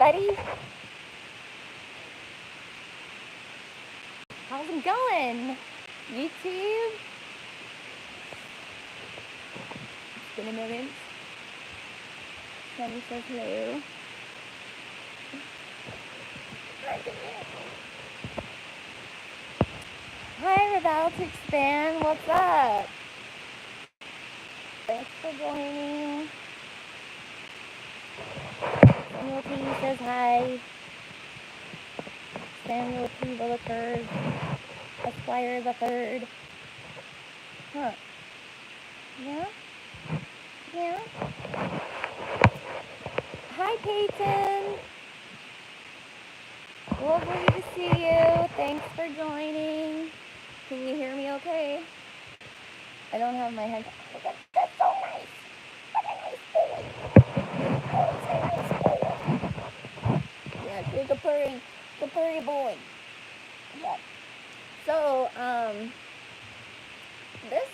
buddy. How's it going? YouTube? It's been a moment. Sunny says hello. Hi, Rebel to Expand. What's up? Thanks for joining. Samuel T says hi. Samuel T. Willikers, Esquire the Third. Huh. Yeah? Yeah? Hi, Peyton. Lovely to see you. Thanks for joining. Can you hear me okay? I don't have my headphones. Oh, that's so nice. What a nice boy. Oh, it's a nice boy. Yeah, you're the purry boy. Yeah. So, this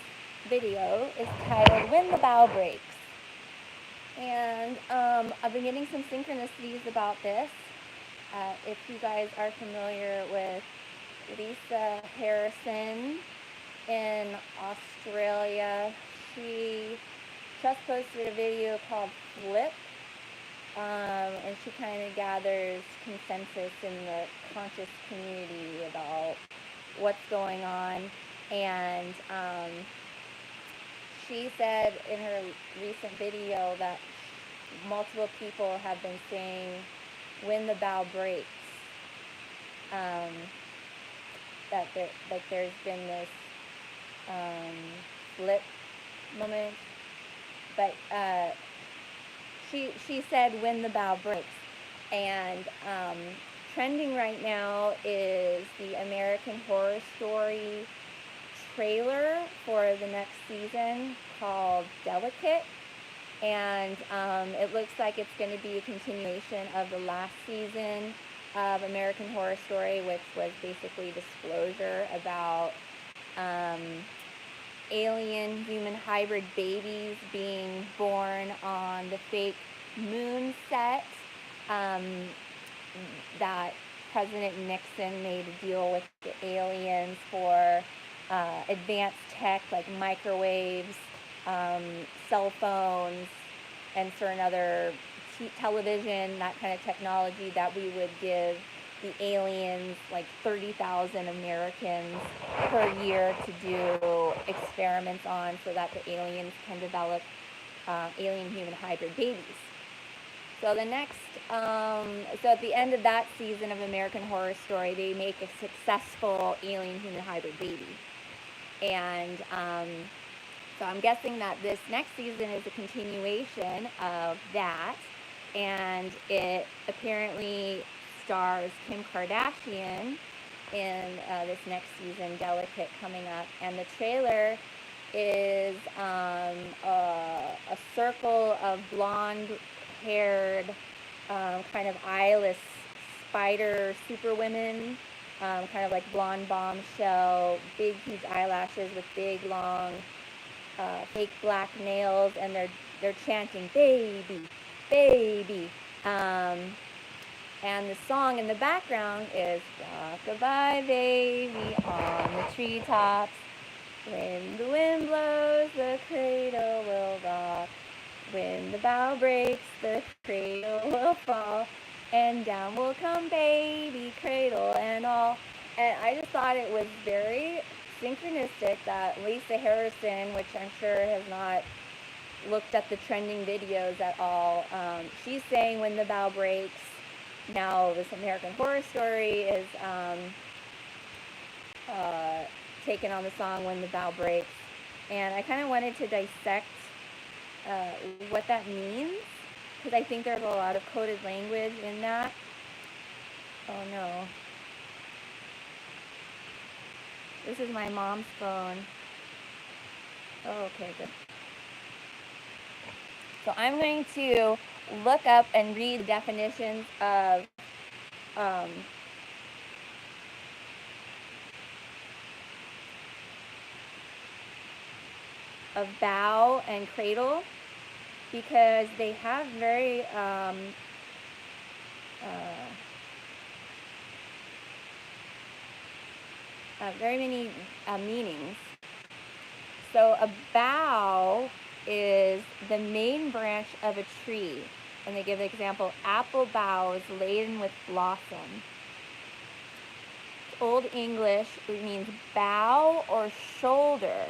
video is titled When the Bough Breaks. And I've been getting some synchronicities about this. If you guys are familiar with Lisa Harrison in Australia, she just posted a video called Flip, and she kind of gathers consensus in the conscious community about what's going on. And she said in her recent video that multiple people have been saying when the bough breaks, that there's been this flip moment, but she said when the bough breaks. And trending right now is the American Horror Story trailer for the next season called Delicate. And it looks like it's going to be a continuation of the last season of American Horror Story, which was basically disclosure about alien human hybrid babies being born on the fake moon set that President Nixon made a deal with the aliens for advanced tech like microwaves, cell phones, and certain other television, that kind of technology, that we would give the aliens like 30,000 Americans per year to do experiments on, so that the aliens can develop alien human hybrid babies. So the next, so at the end of that season of American Horror Story, they make a successful alien human hybrid baby. And so I'm guessing that this next season is a continuation of that. And it apparently stars Kim Kardashian in this next season, Delicate, coming up. And the trailer is a circle of blonde-haired, kind of eyeless spider superwomen, kind of like blonde bombshell, big, huge eyelashes with big, long, fake black nails, and they're chanting, "Baby, baby." And the song in the background is "Rock-a-bye baby on the treetops. When the wind blows, the cradle will rock. When the bough breaks, the cradle will fall. And down will come baby, cradle and all." And I just thought it was very synchronistic that Lisa Harrison, which I'm sure has not looked at the trending videos at all, she's saying when the bough breaks. Now this American Horror Story is taking on the song When the Bough Breaks. And I kind of wanted to dissect what that means, because I think there's a lot of coded language in that. Oh no. This is my mom's phone. Oh, okay, good. So I'm going to look up and read the definitions of bough and cradle, because they have very very many meanings. So a bough is the main branch of a tree. And they give the example, apple boughs laden with blossom. Old English, it means bow or shoulder.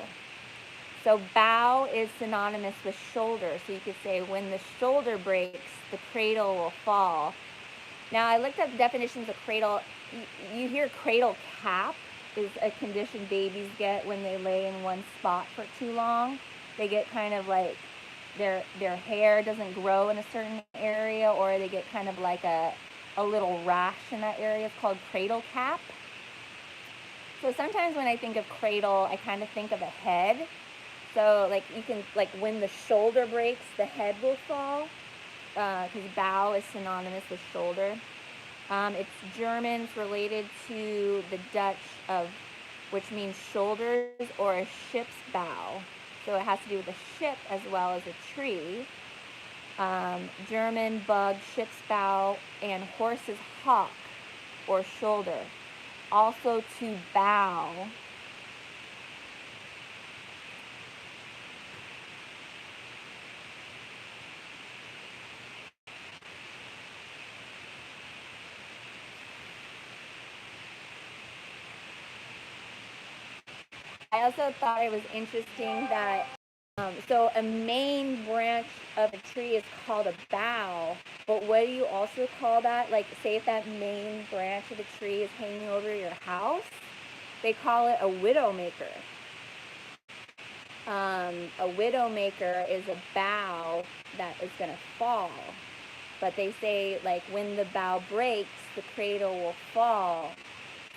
So bow is synonymous with shoulder. So you could say, when the shoulder breaks, the cradle will fall. Now, I looked up definitions of cradle. You hear cradle cap is a condition babies get when they lay in one spot for too long. They get kind of like their hair doesn't grow in a certain area, or they get kind of like a little rash in that area. It's called cradle cap. So sometimes when I think of cradle, I kind of think of a head. So like you can, like when the shoulder breaks, the head will fall, because bow is synonymous with shoulder. It's German, it's related to the Dutch of, which means shoulders, or a ship's bow. So it has to do with a ship as well as a tree. German, bug, ship's bow, and horse's hock, or shoulder. Also to bow. I also thought it was interesting that, so a main branch of a tree is called a bough, but what do you also call that? Like, say if that main branch of the tree is hanging over your house, they call it a widowmaker. A widowmaker is a bough that is going to fall. But they say, like, when the bough breaks, the cradle will fall.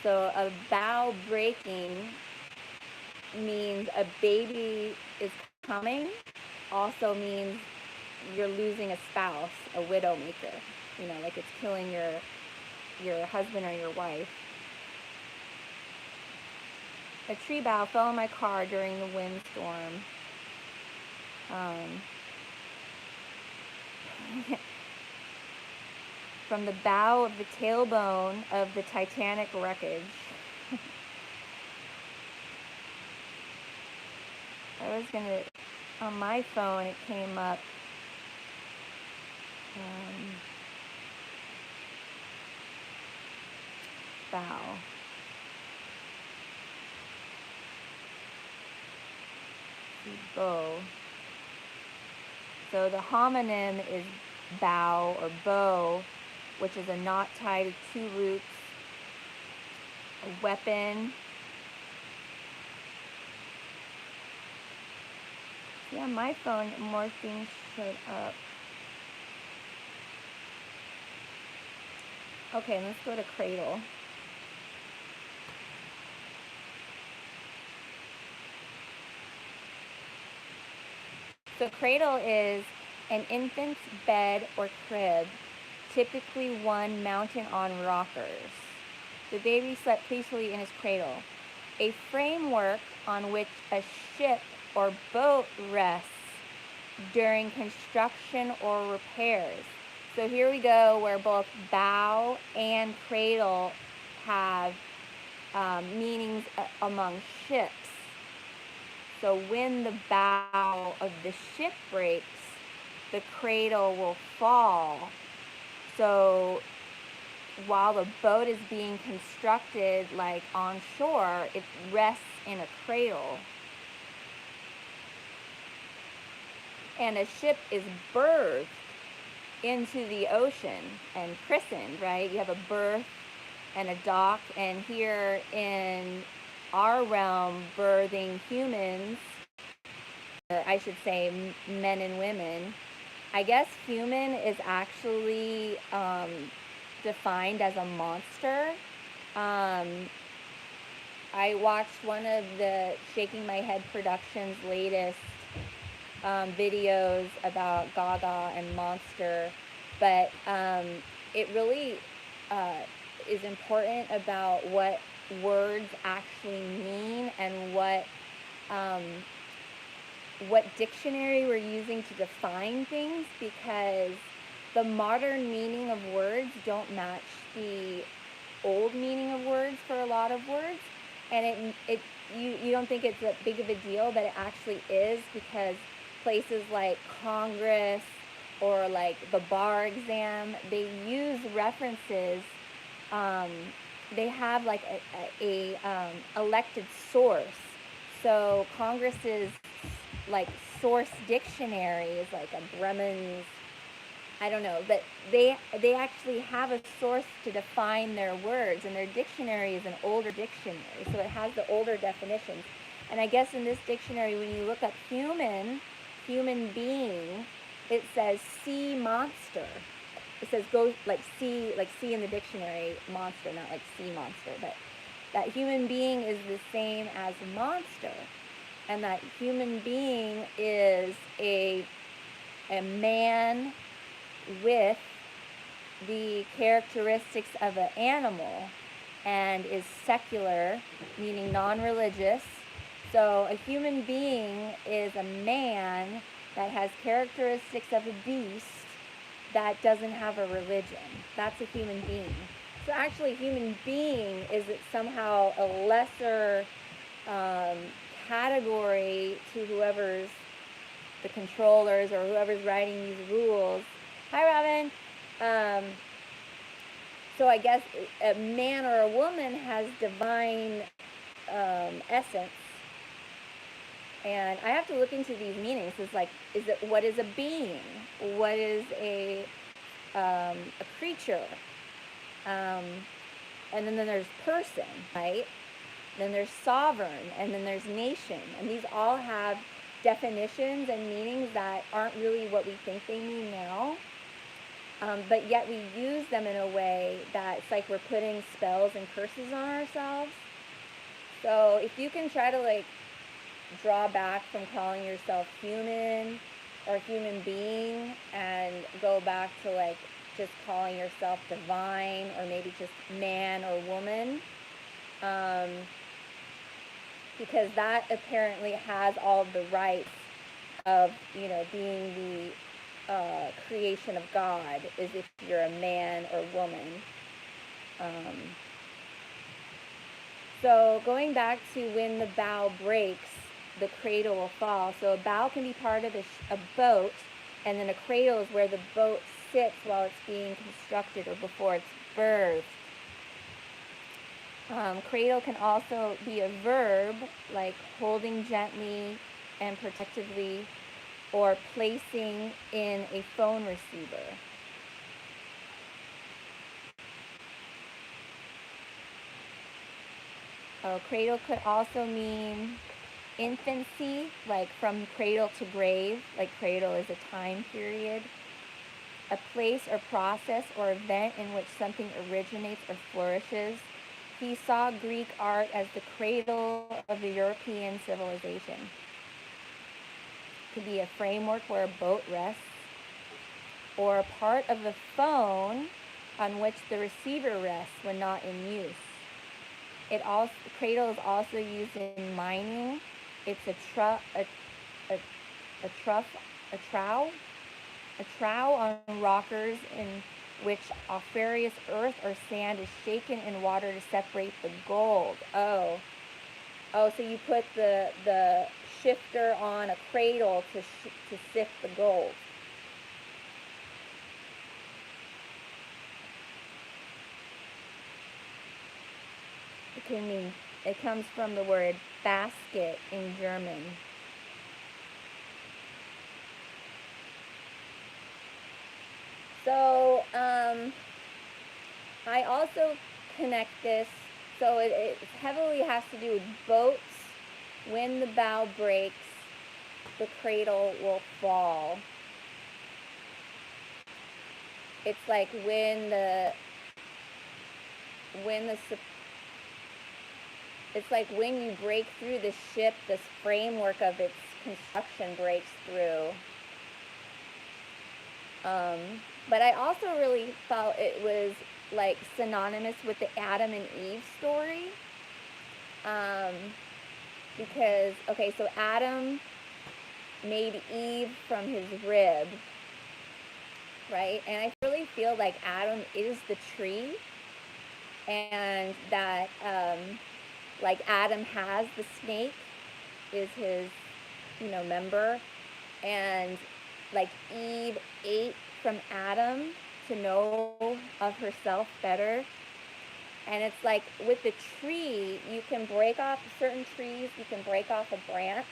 So a bough breaking means a baby is coming, also means you're losing a spouse, a widowmaker. You know, like it's killing your husband or your wife. A tree bough fell in my car during the windstorm. From the bow of the tailbone of the Titanic wreckage. I was gonna, on my phone it came up, bow. Bough. So the homonym is bough or bow, which is a knot tied to two roots, a weapon. Yeah, my phone, more things showed up. Okay, let's go to cradle. So cradle is an infant's bed or crib, typically one mounted on rockers. The baby slept peacefully in his cradle, a framework on which a ship or boat rests during construction or repairs. So here we go, where both bow and cradle have meanings among ships. So when the bow of the ship breaks, the cradle will fall. So while the boat is being constructed, like on shore, it rests in a cradle. And a ship is berthed into the ocean and christened, right? You have a berth and a dock, and here in our realm, birthing humans, I should say men and women, I guess human is actually defined as a monster. I watched one of the Shaking My Head Productions' latest videos about Gaga and Monster, but it really is important about what words actually mean and what dictionary we're using to define things, because the modern meaning of words don't match the old meaning of words for a lot of words. And you don't think it's that big of a deal, but it actually is, because places like Congress or like the bar exam, they use references. Um, they have like a elected source. So Congress's like source dictionary is like a Bremen's, I don't know, but they actually have a source to define their words, and their dictionary is an older dictionary, so it has the older definitions. And I guess in this dictionary, when you look up human being, it says sea monster. It says go like sea in the dictionary, monster, not like sea monster, but that human being is the same as monster, and that human being is a man with the characteristics of an animal and is secular, meaning non-religious. So a human being is a man that has characteristics of a beast that doesn't have a religion. That's a human being. So actually, human being is somehow a lesser category to whoever's the controllers or whoever's writing these rules. Hi, Robin. So I guess a man or a woman has divine essence, and I have to look into these meanings. It's like, what is a being? What is a creature? And then there's person, right? Then there's sovereign, and then there's nation, and these all have definitions and meanings that aren't really what we think they mean now. But yet we use them in a way that it's like we're putting spells and curses on ourselves. So if you can try to like draw back from calling yourself human or human being and go back to like just calling yourself divine, or maybe just man or woman, because that apparently has all of the rights of, being the creation of God, is if you're a man or woman. So going back to when the bow breaks, the cradle will fall. So a bow can be part of a boat, and then a cradle is where the boat sits while it's being constructed or before it's birthed. Cradle can also be a verb, like holding gently and protectively, or placing in a phone receiver. Cradle could also mean infancy, like from cradle to grave, like cradle is a time period. A place or process or event in which something originates or flourishes. He saw Greek art as the cradle of the European civilization. It could be a framework where a boat rests, or a part of the phone on which the receiver rests when not in use. Cradle is also used in mining. It's a trough on rockers in which auriferous earth or sand is shaken in water to separate the gold. Oh, so you put the shifter on a cradle to sift the gold. It comes from the word basket in German. So I also connect this, so it heavily has to do with boats. When the bow breaks, the cradle will fall. It's like it's like when you break through the ship, this framework of its construction breaks through. But I also really felt it was like synonymous with the Adam and Eve story. Because, okay, so Adam made Eve from his rib, right? And I really feel like Adam is the tree, and that like Adam has the snake, is his, member, and like Eve ate from Adam to know of herself better. And it's like with the tree, you can break off certain trees, you can break off a branch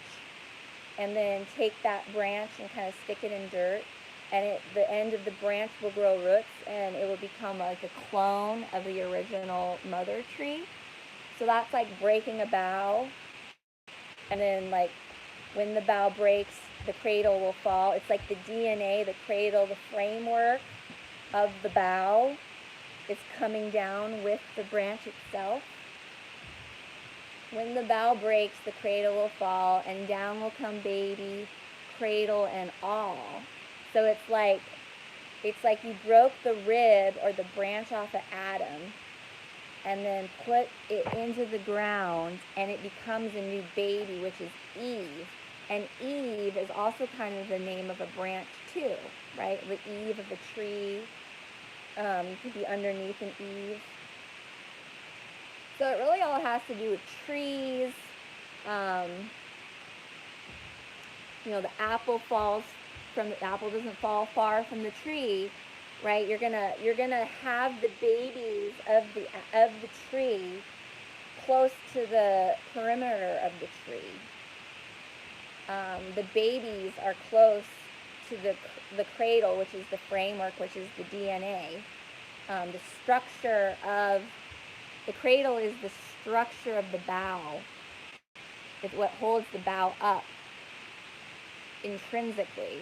and then take that branch and kind of stick it in dirt. And the end of the branch will grow roots and it will become like a clone of the original mother tree. So that's like breaking a bough. And then like when the bough breaks, the cradle will fall. It's like the DNA, the cradle, the framework of the bough is coming down with the branch itself. When the bough breaks, the cradle will fall and down will come baby, cradle and all. So it's like you broke the rib or the branch off of Adam and then put it into the ground and it becomes a new baby, which is Eve. And Eve is also kind of the name of a branch too, right? The Eve of the tree. You could be underneath an eave. So it really all has to do with trees. The apple doesn't fall far from the tree, right? You're gonna have the babies of the tree close to the perimeter of the tree. The babies are close to the cradle, which is the framework, which is the DNA. The structure of the cradle is the structure of the bough. It's what holds the bough up intrinsically.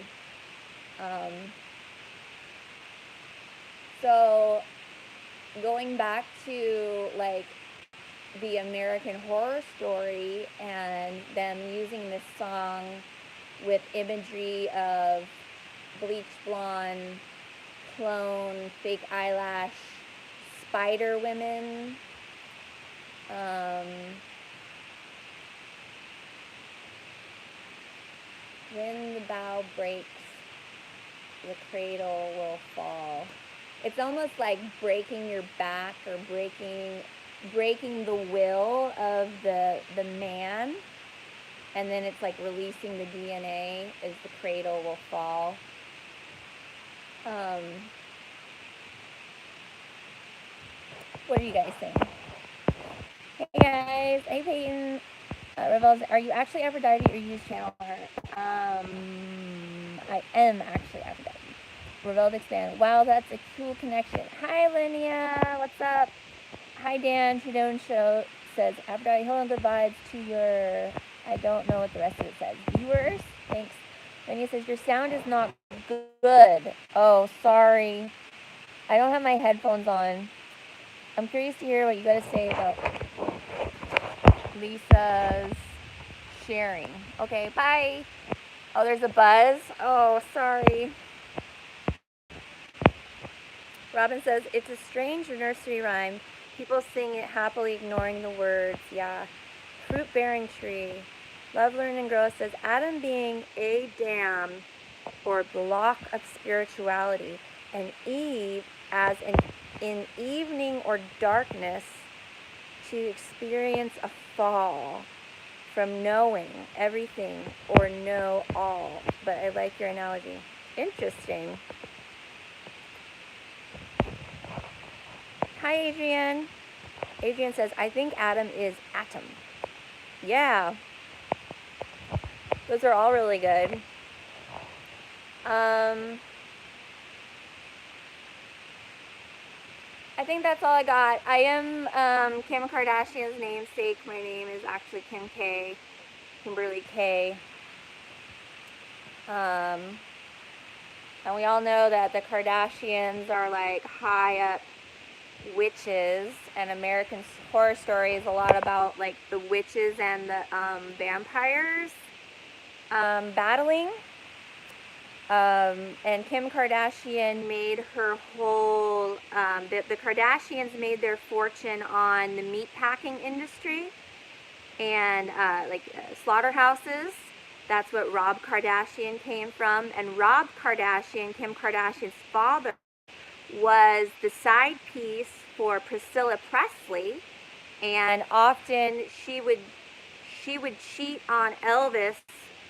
So going back to like the American Horror Story and them using this song with imagery of bleach blonde, clone, fake eyelash, spider women. When the bough breaks, the cradle will fall. It's almost like breaking your back or breaking the will of the man, and then it's like releasing the DNA as the cradle will fall. What are you guys saying? Hey guys, hey Peyton. Rebels, are you actually Aphrodite or you use channel art? I am actually Aphrodite. Rebels expand. Wow, that's a cool connection. Hi Linnea, what's up? Hi Dan, Shadone Show says Aphrodite, hello and good vibes to your, I don't know what the rest of it says, viewers. Thanks. Linnea says your sound is not good. Oh, sorry. I don't have my headphones on. I'm curious to hear what you got to say about Lisa's sharing. Okay, bye. Oh, there's a buzz. Oh, sorry. Robin says, it's a strange nursery rhyme. People sing it happily, ignoring the words. Yeah. Fruit-bearing tree. Love, Learn, and Grow says, Adam being a dam or block of spirituality, and Eve as in evening or darkness to experience a fall from knowing everything or know all. But I like your analogy. Interesting. Hi, Adrienne. Adrienne says, I think Adam is atom. Yeah. Those are all really good. I think that's all I got. I am Kim Kardashian's namesake. My name is actually Kim K. Kimberly K. And we all know that the Kardashians are like high up witches, and American Horror Story is a lot about like the witches and the vampires battling. And Kim Kardashian made her whole, the Kardashians made their fortune on the meatpacking industry and slaughterhouses. That's what Rob Kardashian came from. And Rob Kardashian, Kim Kardashian's father, was the side piece for Priscilla Presley and often she would cheat on Elvis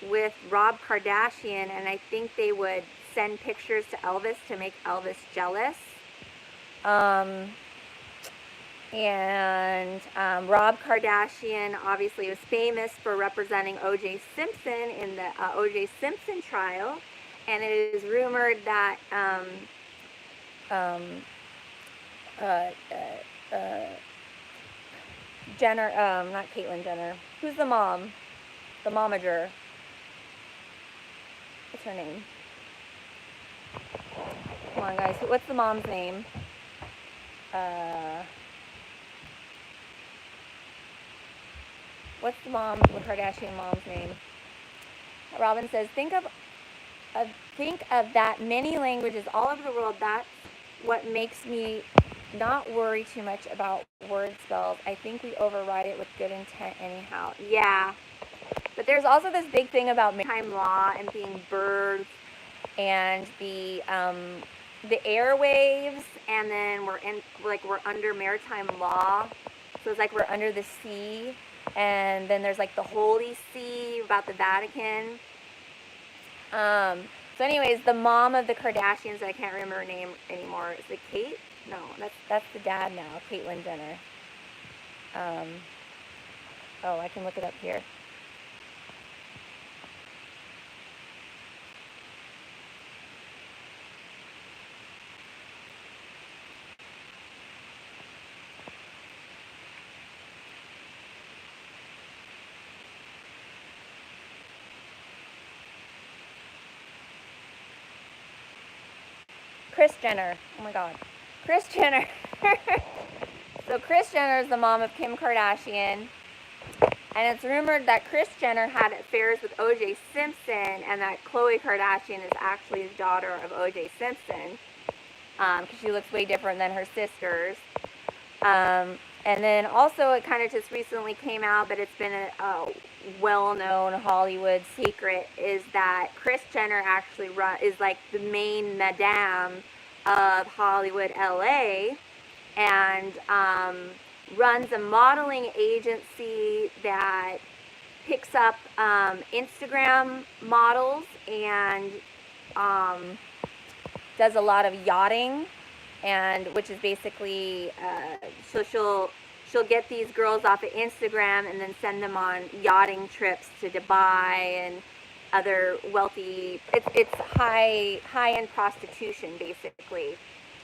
with Rob Kardashian, and I think they would send pictures to Elvis to make Elvis jealous. Rob Kardashian obviously was famous for representing O.J. Simpson in the O.J. Simpson trial, and it is rumored that Jenner, not Caitlyn Jenner, who's the mom? The momager. What's her name? Come on, guys. What's the mom's name? What's the Kardashian mom's name? Robin says, think of that many languages all over the world. That's what makes me not worry too much about word spells. I think we override it with good intent anyhow. Yeah. But there's also this big thing about maritime law and being birds and the airwaves, and then we're under maritime law. So it's like we're under the sea, and then there's like the Holy See about the Vatican. So anyways, the mom of the Kardashians, I can't remember her name anymore. Is it Kate? No, that's the dad now, Caitlyn Jenner. Oh, I can look it up here. Kris Jenner. Oh my God. Kris Jenner. So Kris Jenner is the mom of Kim Kardashian. And it's rumored that Kris Jenner had affairs with O.J. Simpson, and that Khloe Kardashian is actually the daughter of O.J. Simpson, because she looks way different than her sisters. And then also it kind of just recently came out, but it's been a well-known Hollywood secret, is that Kris Jenner actually is like the main madame of Hollywood, LA, and runs a modeling agency that picks up Instagram models and does a lot of yachting, and which is basically so she'll get these girls off of Instagram and then send them on yachting trips to Dubai and other wealthy. It's high-end prostitution, basically.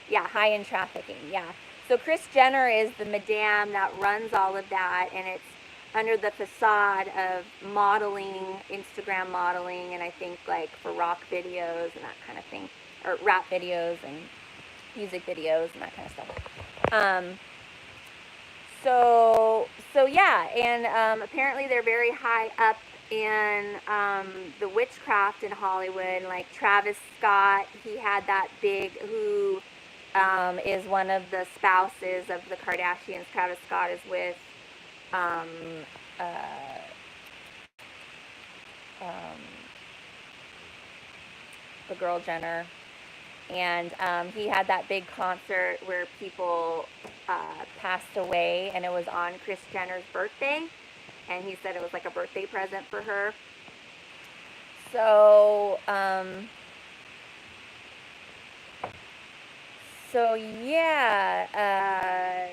Yeah, high-end trafficking. Yeah. So Kris Jenner is the madame that runs all of that, and it's under the facade of modeling, Instagram modeling, and I think like for rock videos and that kind of thing, or rap videos and music videos and that kind of stuff. So yeah, and apparently they're very high up in the witchcraft in Hollywood. Like Travis Scott, he had that who is one of the spouses of the Kardashians. Travis Scott is with the girl Jenner. And he had that big concert where people passed away, and it was on Kris Jenner's birthday, and he said it was like a birthday present for her. So yeah,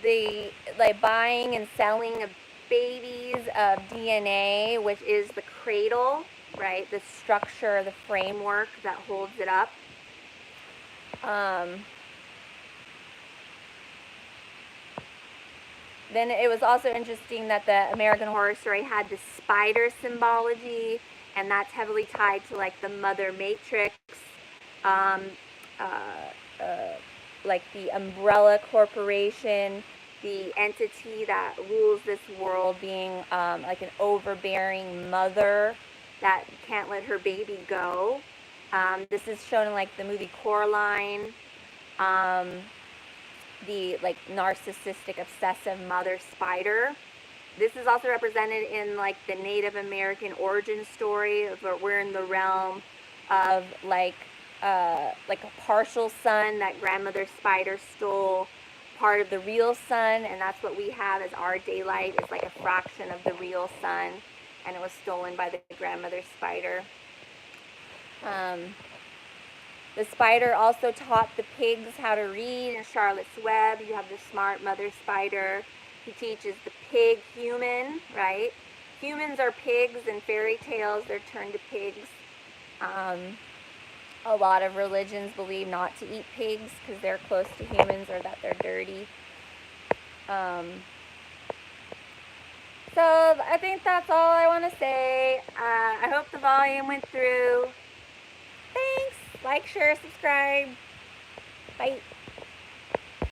the like buying and selling of babies of DNA, which is the cradle, right? The structure, the framework that holds it up. Then it was also interesting that the American Horror Story had the spider symbology, and that's heavily tied to like the Mother Matrix, like the umbrella corporation, the entity that rules this world, being like an overbearing mother that can't let her baby go. This is shown in like the movie Coraline. The like narcissistic, obsessive mother spider. This is also represented in like the Native American origin story, where we're in the realm of like a partial son that grandmother spider stole part of the real sun, and that's what we have as our daylight. It's like a fraction of the real sun, and it was stolen by the grandmother spider. The spider also taught the pigs how to read in Charlotte's Web. You have the smart mother spider. He teaches the pig human, right? Humans are pigs in fairy tales. They're turned to pigs. A lot of religions believe not to eat pigs because they're close to humans or that they're dirty. So I think that's all I want to say. I hope the volume went through. Thanks. Like, share, subscribe. Bye.